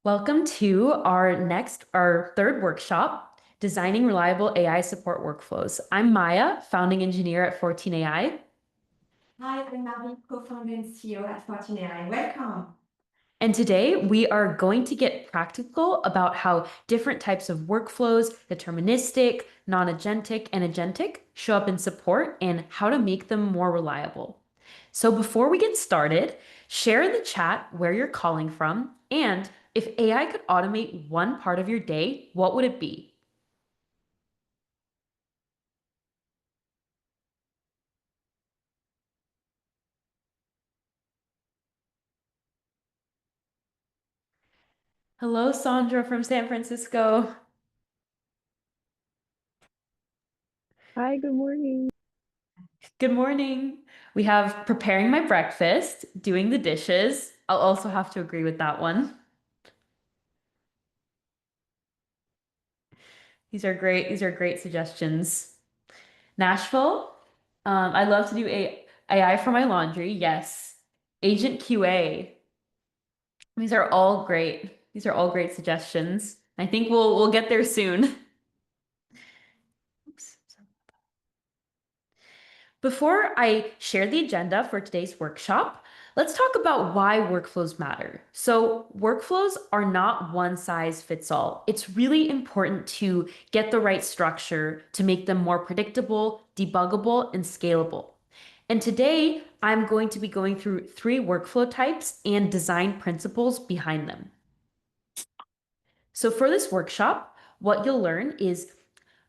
Welcome to our third workshop, Designing Reliable AI Support Workflows. I'm Maya, founding engineer at 14 AI. Hi, I'm Marie, co-founder and CEO at 14 AI. Welcome. And today we are going to get practical about how different types of workflows, deterministic, non-agentic, and agentic, show up in support and how to make them more reliable. So before we get started, share in the chat where you're calling from, and if AI could automate one part of your day, what would it be? Hello, Sandra from San Francisco. Hi, good morning. Good morning. We have preparing my breakfast, doing the dishes. I'll also have to agree with that one. These are great suggestions. Nashville. I love to do AI for my laundry. Yes. Agent QA. These are all great. These are all great suggestions. I think we'll get there soon. Oops. Before I share the agenda for today's workshop, let's talk about why workflows matter. So, workflows are not one size fits all. It's really important to get the right structure to make them more predictable, debuggable, and scalable. And today, I'm going to be going through three workflow types and design principles behind them. So, for this workshop, what you'll learn is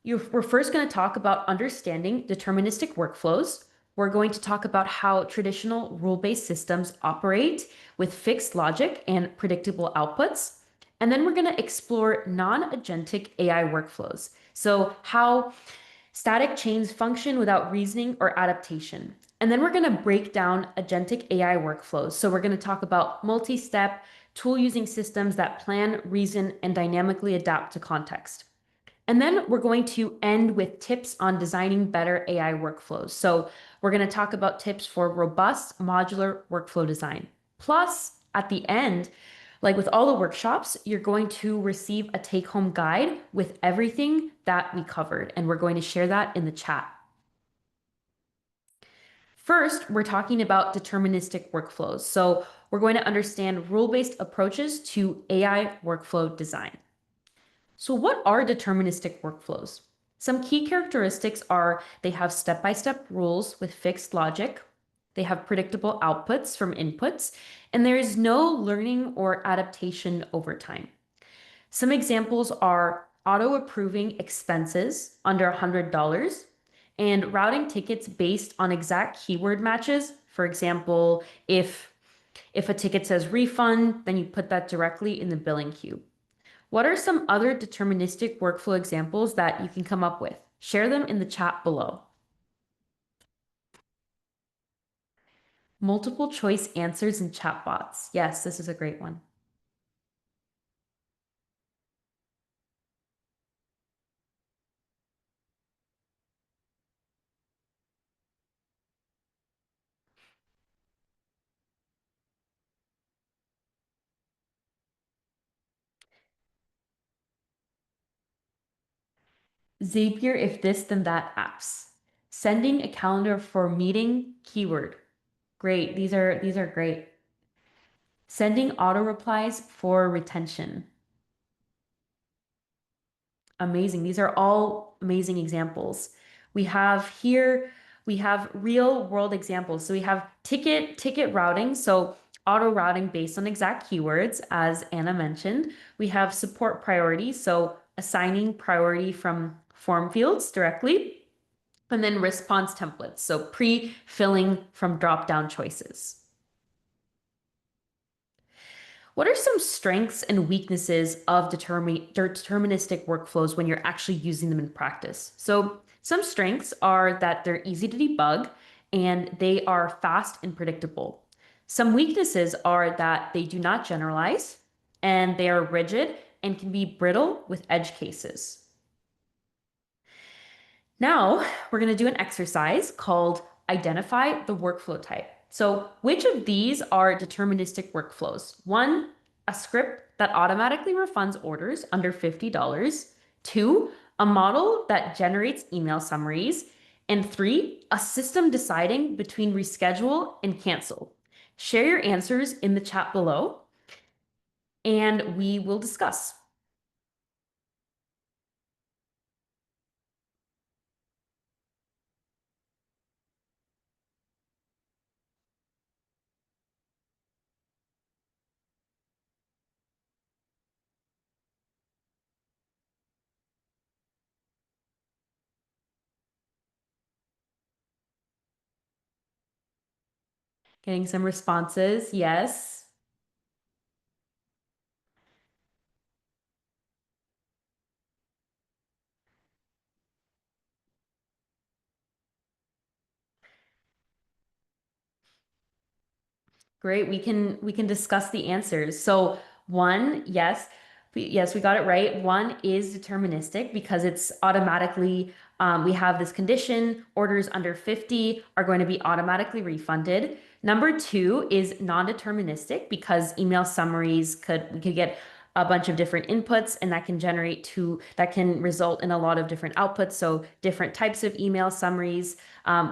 we're first going to talk about understanding deterministic workflows. We're going to talk about how traditional rule-based systems operate with fixed logic and predictable outputs. And then we're going to explore non-agentic AI workflows. So how static chains function without reasoning or adaptation. And then we're going to break down agentic AI workflows. So we're going to talk about multi-step tool using systems that plan, reason, and dynamically adapt to context. And then we're going to end with tips on designing better AI workflows. So we're going to talk about tips for robust modular workflow design. Plus, at the end, like with all the workshops, you're going to receive a take-home guide with everything that we covered, and we're going to share that in the chat. First, we're talking about deterministic workflows. So we're going to understand rule-based approaches to AI workflow design. So what are deterministic workflows? Some key characteristics are they have step-by-step rules with fixed logic, they have predictable outputs from inputs, and there is no learning or adaptation over time. Some examples are auto-approving expenses under $100 and routing tickets based on exact keyword matches. For example, if a ticket says refund, then you put that directly in the billing queue. What are some other deterministic workflow examples that you can come up with? Share them in the chat below. Multiple choice answers and chatbots. Yes, this is a great one. Zapier if this then that apps. Sending a calendar for meeting keyword. Great. These are great. Sending auto replies for retention. Amazing. These are all amazing examples. We have here, we have real world examples. So we have ticket routing. So auto routing based on exact keywords, as Anna mentioned. We have support priority. So assigning priority from form fields directly. And then response templates. So pre-filling from drop-down choices. What are some strengths and weaknesses of deterministic workflows when you're actually using them in practice? So some strengths are that they're easy to debug and they are fast and predictable. Some weaknesses are that they do not generalize and they are rigid and can be brittle with edge cases. Now we're going to do an exercise called Identify the Workflow Type. So which of these are deterministic workflows? One, a script that automatically refunds orders under $50. Two, a model that generates email summaries. And three, a system deciding between reschedule and cancel. Share your answers in the chat below and we will discuss. Getting some responses. Yes. Great. We can discuss the answers. So one, yes, yes, we got it right. One is deterministic because it's automatically we have this condition, orders under 50 are going to be automatically refunded. Number two is non-deterministic because email summaries we could get a bunch of different inputs and that can result in a lot of different outputs. So different types of email summaries.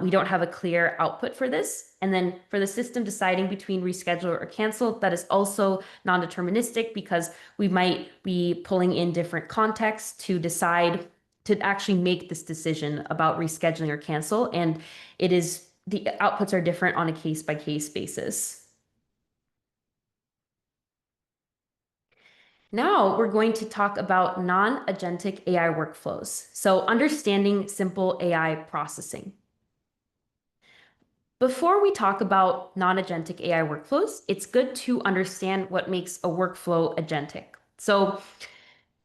We don't have a clear output for this. And then for the system deciding between reschedule or cancel, that is also non-deterministic because we might be pulling in different contexts to decide to actually make this decision about rescheduling or cancel. And the outputs are different on a case by case basis. Now we're going to talk about non-agentic AI workflows. So understanding simple AI processing. Before we talk about non-agentic AI workflows, it's good to understand what makes a workflow agentic. So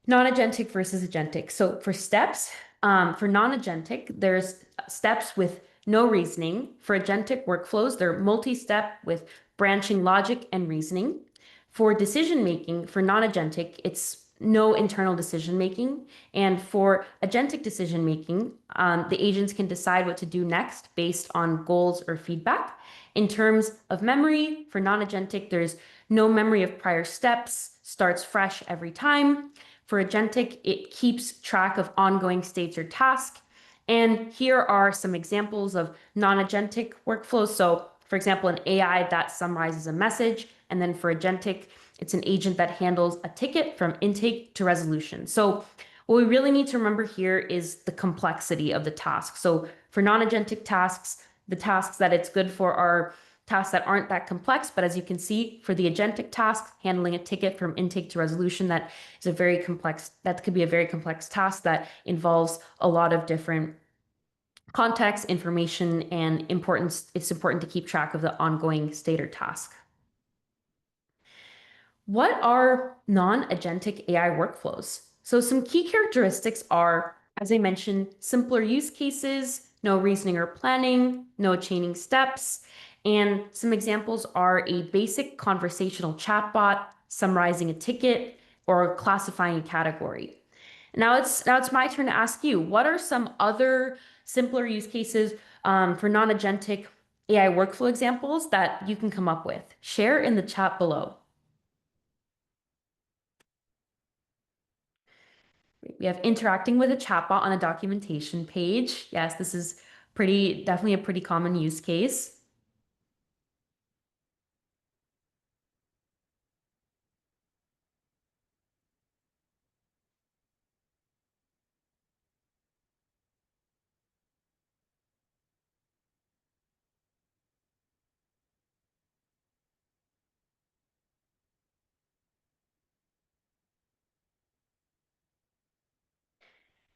non-agentic versus agentic. So for non-agentic, there's steps with no reasoning. For agentic workflows, they're multi-step with branching logic and reasoning. For decision making, for non-agentic, it's no internal decision making. And for agentic decision making, the agents can decide what to do next based on goals or feedback. In terms of memory, for non-agentic, there's no memory of prior steps, starts fresh every time. For agentic, it keeps track of ongoing states or tasks. And here are some examples of non-agentic workflows. So for example, an AI that summarizes a message, and then for agentic, it's an agent that handles a ticket from intake to resolution. So what we really need to remember here is the complexity of the task. So for non-agentic tasks, the tasks that it's good for are tasks that aren't that complex, but as you can see, for the agentic task, handling a ticket from intake to resolution, that could be a very complex task that involves a lot of different context, information, and importance. It's important to keep track of the ongoing state or task. What are non-agentic AI workflows? So some key characteristics are, as I mentioned, simpler use cases, no reasoning or planning, no chaining steps, and some examples are a basic conversational chatbot, summarizing a ticket, or classifying a category. Now it's my turn to ask you, what are some other simpler use cases for non-agentic AI workflow examples that you can come up with? Share in the chat below. We have interacting with a chatbot on a documentation page. Yes, this is definitely a pretty common use case.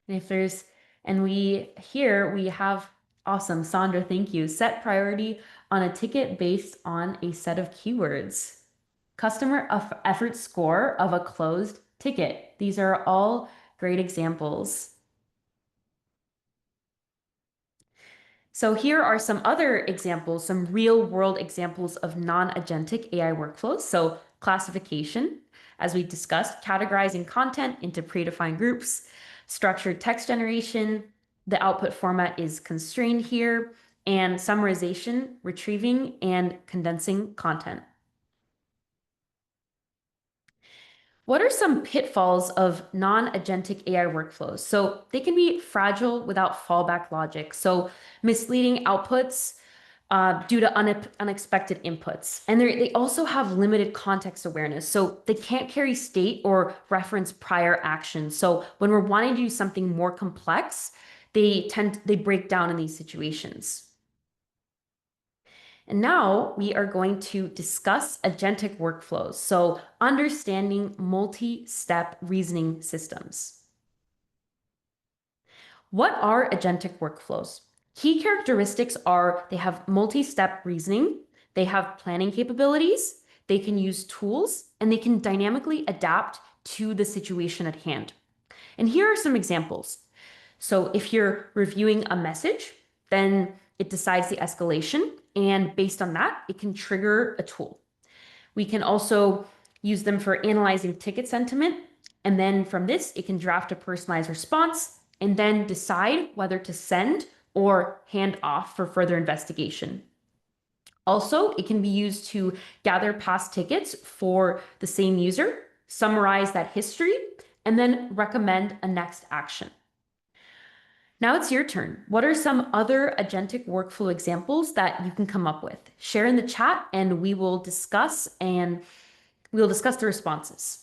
And if there's, and we have, awesome, Sandra, thank you. Set priority on a ticket based on a set of keywords. Effort score of a closed ticket. These are all great examples. So here are some other examples, some real world examples of non-agentic AI workflows. So classification, as we discussed, categorizing content into predefined groups, structured text generation, the output format is constrained here, and summarization, retrieving and condensing content. What are some pitfalls of non-agentic AI workflows? So they can be fragile without fallback logic. So misleading outputs due to unexpected inputs. And they also have limited context awareness. So they can't carry state or reference prior actions. So when we're wanting to do something more complex, they break down in these situations. And now we are going to discuss agentic workflows. So understanding multi-step reasoning systems. What are agentic workflows? Key characteristics are they have multi-step reasoning, they have planning capabilities, they can use tools, and they can dynamically adapt to the situation at hand. And here are some examples. So if you're reviewing a message, then it decides the escalation, and based on that, it can trigger a tool. We can also use them for analyzing ticket sentiment, and then from this, it can draft a personalized response and then decide whether to send or hand off for further investigation. Also, it can be used to gather past tickets for the same user, summarize that history, and then recommend a next action. Now it's your turn. What are some other agentic workflow examples that you can come up with? Share in the chat and we'll discuss the responses.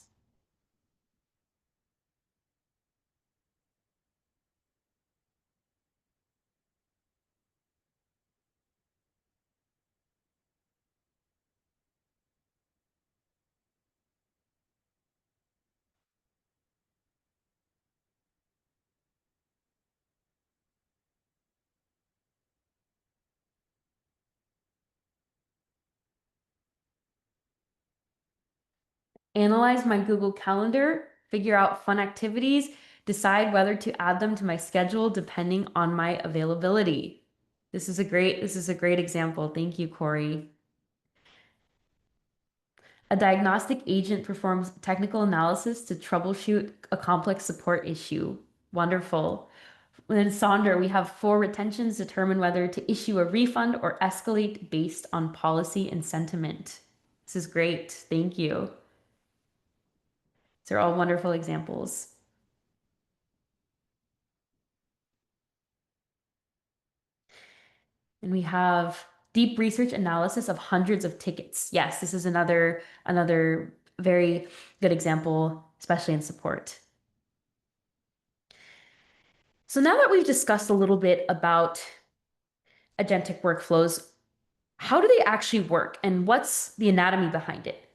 Analyze my Google Calendar, figure out fun activities, decide whether to add them to my schedule depending on my availability. This is a great example. Thank you, Corey. A diagnostic agent performs technical analysis to troubleshoot a complex support issue. Wonderful. And then Sonder, we have 4 retentions determine whether to issue a refund or escalate based on policy and sentiment. This is great. Thank you. These are all wonderful examples. And we have deep research analysis of hundreds of tickets. Yes, this is another very good example, especially in support. So now that we've discussed a little bit about agentic workflows, how do they actually work and what's the anatomy behind it?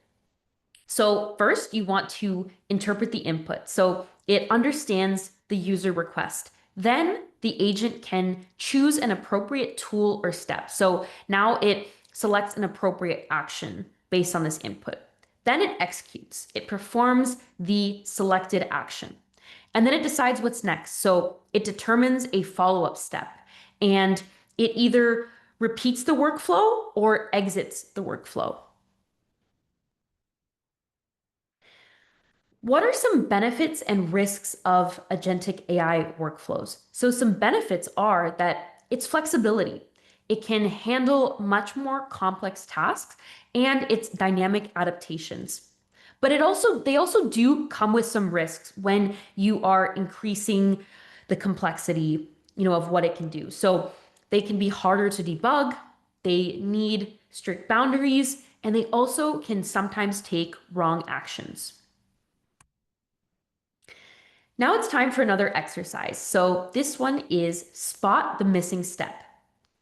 So first, you want to interpret the input. So it understands the user request. Then the agent can choose an appropriate tool or step. So now it selects an appropriate action based on this input. Then it executes. It performs the selected action. And then it decides what's next. So it determines a follow-up step. And it either repeats the workflow or exits the workflow. What are some benefits and risks of agentic AI workflows? So some benefits are that it's flexibility. It can handle much more complex tasks and it's dynamic adaptations. But they also do come with some risks when you are increasing the complexity, of what it can do. So they can be harder to debug, they need strict boundaries, and they also can sometimes take wrong actions. Now it's time for another exercise. So this one is spot the missing step.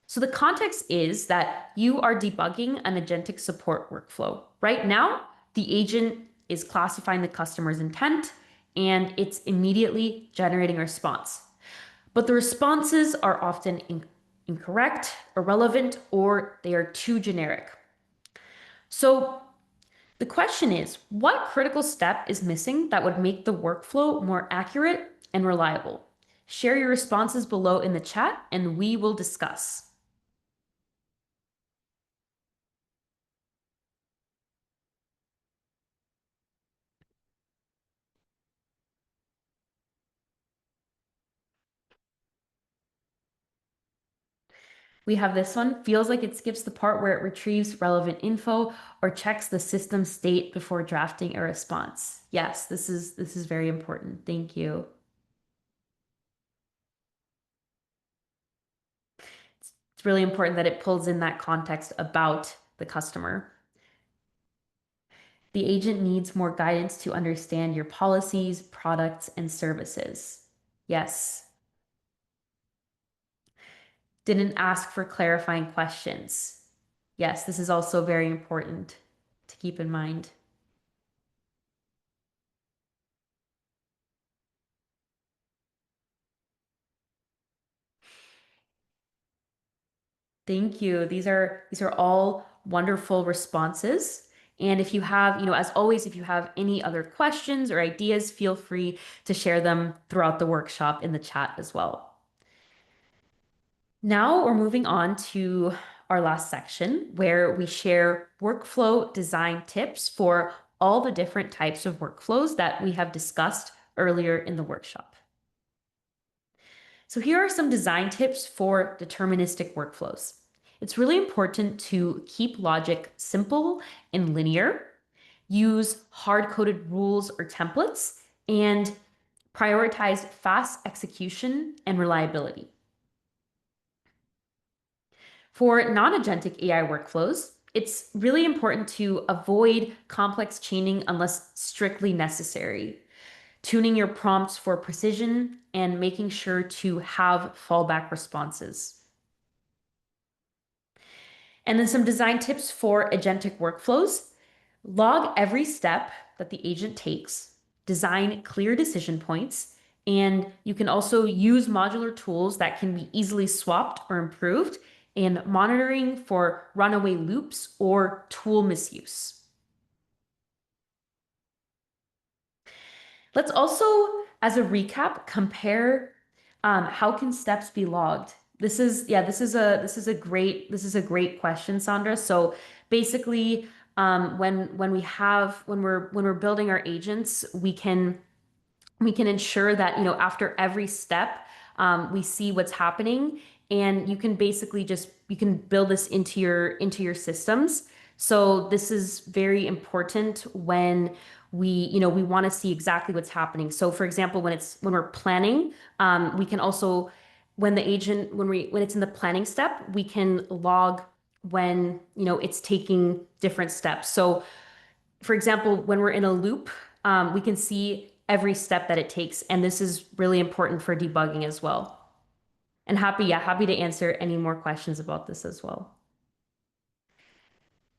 So the context is that you are debugging an agentic support workflow. Right now, the agent is classifying the customer's intent and it's immediately generating a response. But the responses are often incorrect, irrelevant, or they are too generic. So the question is, what critical step is missing that would make the workflow more accurate and reliable? Share your responses below in the chat and we will discuss. We have this one, feels like it skips the part where it retrieves relevant info or checks the system state before drafting a response. Yes, this is very important. Thank you. It's really important that it pulls in that context about the customer. The agent needs more guidance to understand your policies, products, and services. Yes. Didn't ask for clarifying questions. Yes, this is also very important to keep in mind. Thank you. These are all wonderful responses. And if you have, as always, if you have any other questions or ideas, feel free to share them throughout the workshop in the chat as well. Now we're moving on to our last section where we share workflow design tips for all the different types of workflows that we have discussed earlier in the workshop. So here are some design tips for deterministic workflows. It's really important to keep logic simple and linear, use hard-coded rules or templates, and prioritize fast execution and reliability. For non-agentic AI workflows, it's really important to avoid complex chaining unless strictly necessary, tuning your prompts for precision, and making sure to have fallback responses. And then some design tips for agentic workflows. Log every step that the agent takes, design clear decision points, and you can also use modular tools that can be easily swapped or improved, and monitoring for runaway loops or tool misuse. Let's also, as a recap, compare how can steps be logged. This is a great question, Sandra. So basically, when we're building our agents, we can ensure that, after every step, we see what's happening, and you can basically you can build this into your systems. So this is very important when we want to see exactly what's happening. So for example, when we're planning, we can also, when it's in the planning step, we can log when, it's taking different steps. So for example, when we're in a loop, we can see every step that it takes. And this is really important for debugging as well. And happy to answer any more questions about this as well.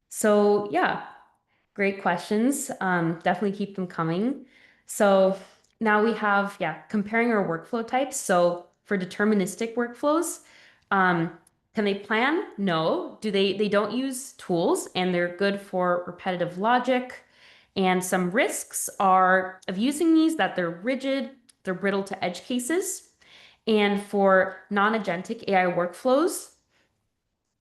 So yeah, great questions. Definitely keep them coming. So now we have, comparing our workflow types. So for deterministic workflows, can they plan? No. They don't use tools, and they're good for repetitive logic. And some risks are of using these that they're rigid, they're brittle to edge cases. And for non-agentic AI workflows,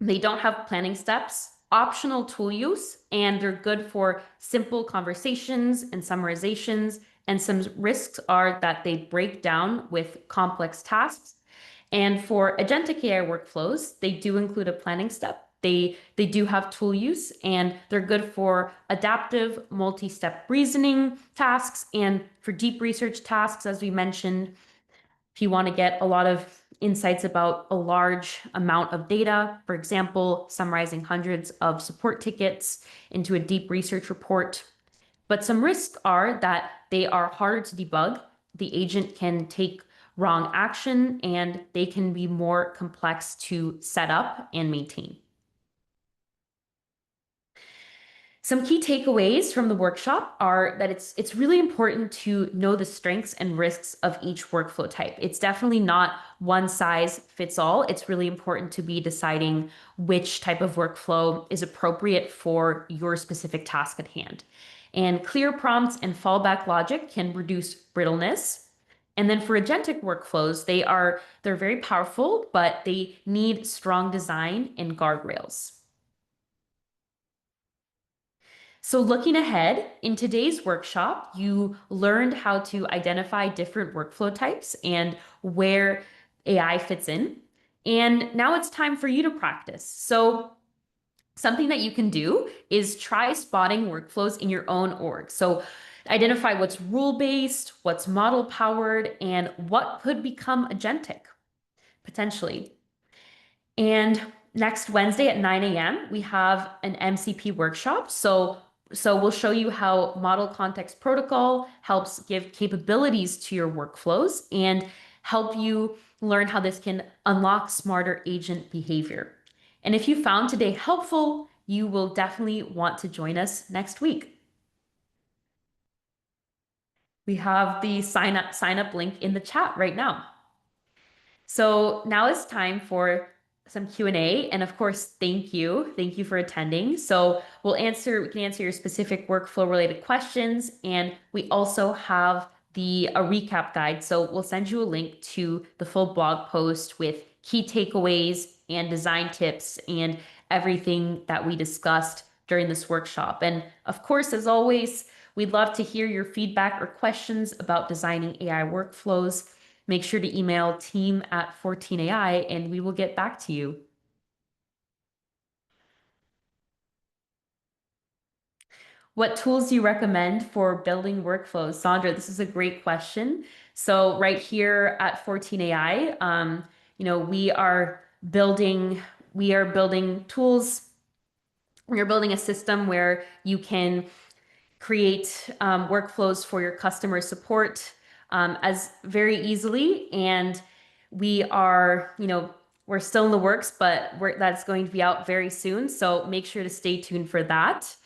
they don't have planning steps, optional tool use, and they're good for simple conversations and summarizations. And some risks are that they break down with complex tasks. And for agentic AI workflows, they do include a planning step. They do have tool use, and they're good for adaptive multi-step reasoning tasks and for deep research tasks, as we mentioned. If you want to get a lot of insights about a large amount of data, for example, summarizing hundreds of support tickets into a deep research report. But some risks are that they are harder to debug. The agent can take wrong action, and they can be more complex to set up and maintain. Some key takeaways from the workshop are that it's really important to know the strengths and risks of each workflow type. It's definitely not one size fits all. It's really important to be deciding which type of workflow is appropriate for your specific task at hand. And clear prompts and fallback logic can reduce brittleness. And then for agentic workflows, they're very powerful, but they need strong design and guardrails. So looking ahead, in today's workshop, you learned how to identify different workflow types and where AI fits in. And now it's time for you to practice. So something that you can do is try spotting workflows in your own org. So identify what's rule-based, what's model-powered, and what could become agentic, potentially. And next Wednesday at 9 a.m., we have an MCP workshop. So we'll show you how Model Context Protocol helps give capabilities to your workflows and help you learn how this can unlock smarter agent behavior. And if you found today helpful, you will definitely want to join us next week. We have the sign up link in the chat right now. So now it's time for some Q&A, and of course, thank you. Thank you for attending. So we can answer your specific workflow related questions, and we also have a recap guide. So we'll send you a link to the full blog post with key takeaways and design tips and everything that we discussed during this workshop. And of course, as always, we'd love to hear your feedback or questions about designing AI workflows. Make sure to email team@14AI and we will get back to you. What tools do you recommend for building workflows? Sandra, this is a great question. So right here at 14AI, we are building tools. We are building a system where you can create workflows for your customer support as very easily. And we are, we're still in the works, but that's going to be out very soon. So make sure to stay tuned for that.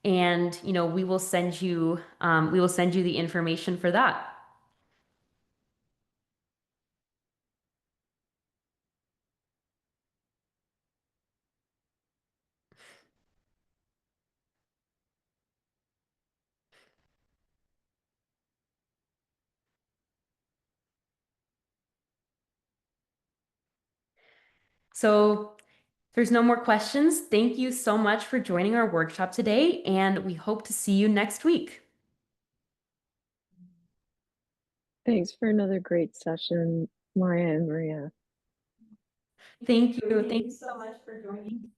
And, we will send you the information for that. So if there's no more questions, thank you so much for joining our workshop today, and we hope to see you next week. Thanks for another great session, Maya and Maria. Thank you. Thank you so much for joining.